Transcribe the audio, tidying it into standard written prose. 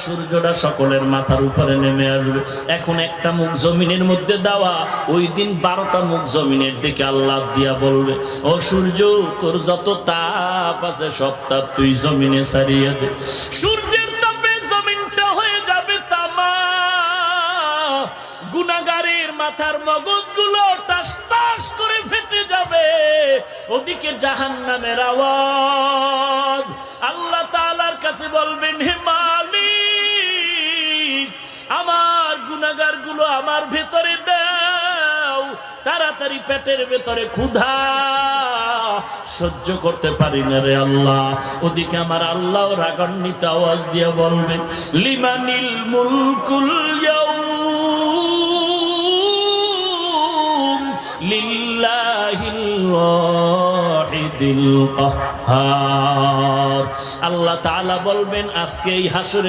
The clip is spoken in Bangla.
সূর্যটা সকলের মাথার উপরে নেমে আসবে। এখন একটা মুখ জমিনের মধ্যে দেওয়া, ওই দিন 12টা মুখ জমিনের দিকে আল্লাহ দিয়া বলবে, ও সূর্য, তোর যত তাপ আছে সব তাপ তুই জমিনে ছাড়িয়ে দে। সূর্যের তাপে জমিনটা হয়ে যাবে তামা, গুনাহগারের মাথার মগজগুলো টাস টাস করে ফেটে যাবে। ওদিকে জাহান্নামের আওয়াজ। আল্লাহ তাআলার কাছে বলবেন, হে মালিক, আমার গুনাহগারগুলো আমার ভেতরে দাও, তাড়াতাড়ি পেটের ভেতরে ক্ষুধা সহ্য করতে পারি না রে আল্লাহ। ওদিকে আমার আল্লাহ রাগান্বিত আওয়াজ দিয়ে বলবেন, লিমানিল মুলকুল ইয়াউম লিল্লাহিল ওয়াহিদিল কাহ্হার। আল্লাহ তাআলা বলবেন, আজকে এই হাসরে